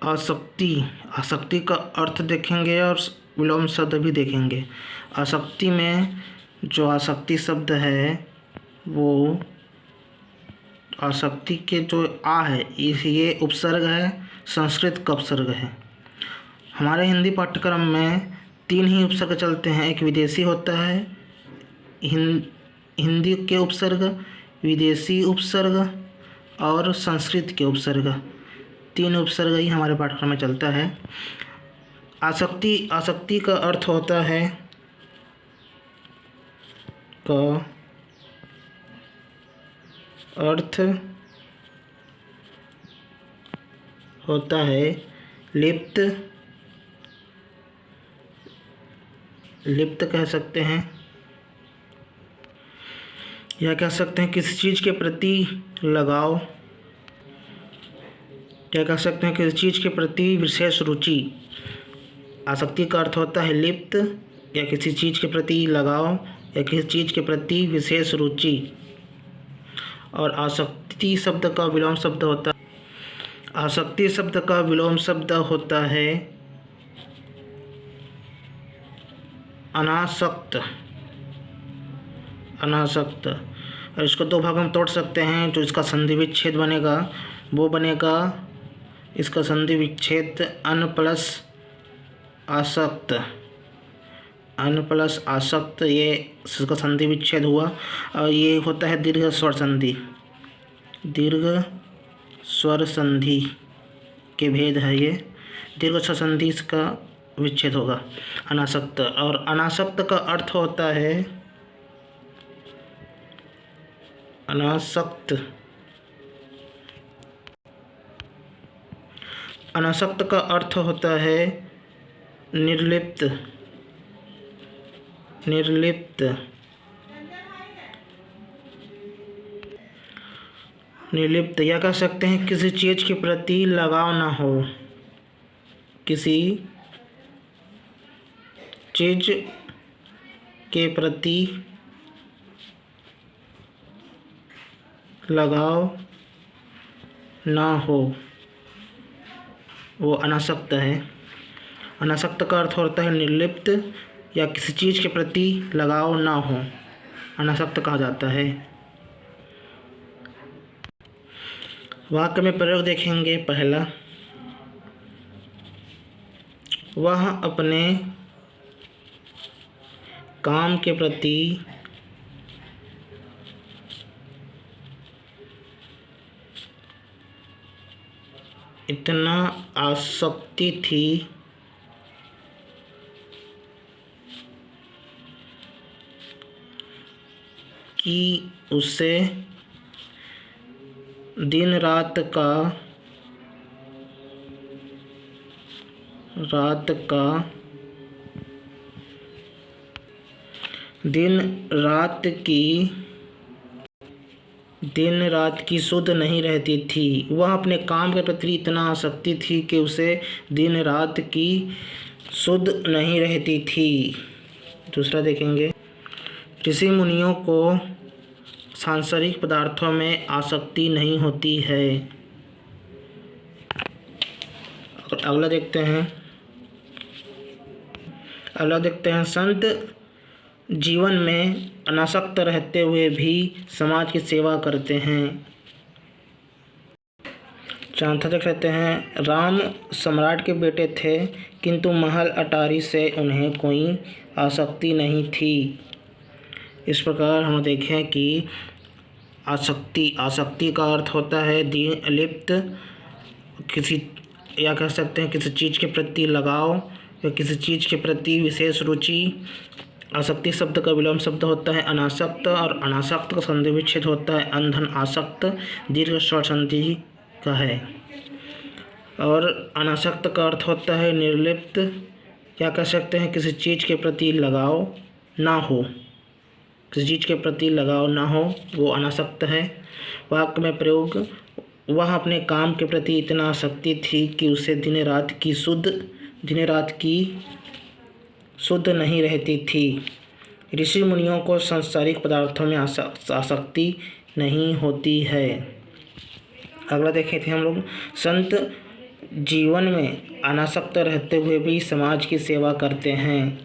आसक्ति। आसक्ति का अर्थ देखेंगे और विलोम शब्द भी देखेंगे। आसक्ति में जो आसक्ति शब्द है वो आसक्ति के जो आ है ये उपसर्ग है, संस्कृत का उपसर्ग है। हमारे हिंदी पाठ्यक्रम में 3 ही उपसर्ग चलते हैं। एक विदेशी होता है, हिंदी के उपसर्ग, विदेशी उपसर्ग और संस्कृत के उपसर्ग। 3 उपसर्ग ही हमारे पाठ्यक्रम में चलता है। आसक्ति का अर्थ होता है लिप्त कह सकते हैं, या कह सकते हैं किसी चीज़ के प्रति लगाव, क्या कह सकते हैं किसी चीज़ के प्रति विशेष रुचि। आसक्ति का अर्थ होता है लिप्त या किसी चीज़ के प्रति लगाव या किसी चीज़ के प्रति विशेष रुचि। और आसक्ति शब्द का विलोम शब्द होता है अनासक्त। और इसको 2 भाग में तोड़ सकते हैं। जो इसका संधि विच्छेद बनेगा वो बनेगा, इसका संधि विच्छेद अन प्लस आसक्त, ये इसका संधि विच्छेद हुआ। और ये होता है दीर्घ स्वर संधि के भेद है। ये दीर्घ स्वर संधि इसका विच्छेद होगा, अनासक्त। और अनासक्त का अर्थ होता है अनासक्त का अर्थ होता है निर्लिप्त। या कह सकते हैं किसी चीज़ के प्रति लगाव ना हो, किसी चीज़ के प्रति लगाव ना हो, वो अनासक्त है। अनासक्त का अर्थ होता है निर्लिप्त या किसी चीज़ के प्रति लगाव ना हो, अनासक्त कहा जाता है। वाक्य में प्रयोग देखेंगे। पहला, वह अपने काम के प्रति इतना आसक्ति थी कि उसे दिन रात की सुध नहीं रहती थी। वह अपने काम के प्रति इतना आसक्ति थी कि उसे दिन रात की सुध नहीं रहती थी। दूसरा देखेंगे, ऋषि मुनियों को सांसारिक पदार्थों में आसक्ति नहीं होती है। अगला देखते हैं, संत जीवन में अनासक्त रहते हुए भी समाज की सेवा करते हैं। चौथा देख लेते हैं, राम सम्राट के बेटे थे किंतु महल अटारी से उन्हें कोई आसक्ति नहीं थी। इस प्रकार हम देखें कि आसक्ति का अर्थ होता है लिप्त, किसी, या कह सकते हैं किसी चीज़ के प्रति लगाव या किसी चीज़ के प्रति विशेष रुचि। आसक्ति शब्द का विलोम शब्द होता है अनासक्त और अनासक्त का संधि विच्छेद होता है अंधन आसक्त, दीर्घ स्वर संधि का है। और अनासक्त का अर्थ होता है निर्लिप्त, या कह सकते हैं किसी चीज़ के प्रति लगाव ना हो, वो अनासक्त है। वाक्य में प्रयोग, वह अपने काम के प्रति इतना आसक्ति थी कि उसे दिन रात की शुद्ध नहीं रहती थी। ऋषि मुनियों को सांसारिक पदार्थों में आसक्ति नहीं होती है। अगला देखे थे हम लोग, संत जीवन में अनासक्त रहते हुए भी समाज की सेवा करते हैं।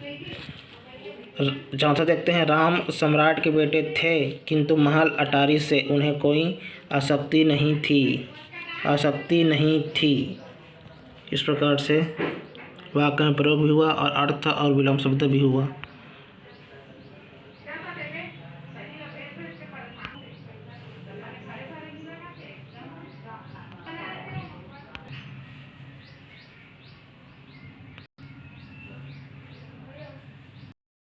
चौथा देखते हैं, राम सम्राट के बेटे थे किंतु महल अटारी से उन्हें कोई आसक्ति नहीं थी। इस प्रकार से वाक्य में प्रयोग भी हुआ और अर्थ और विलोम शब्द भी हुआ।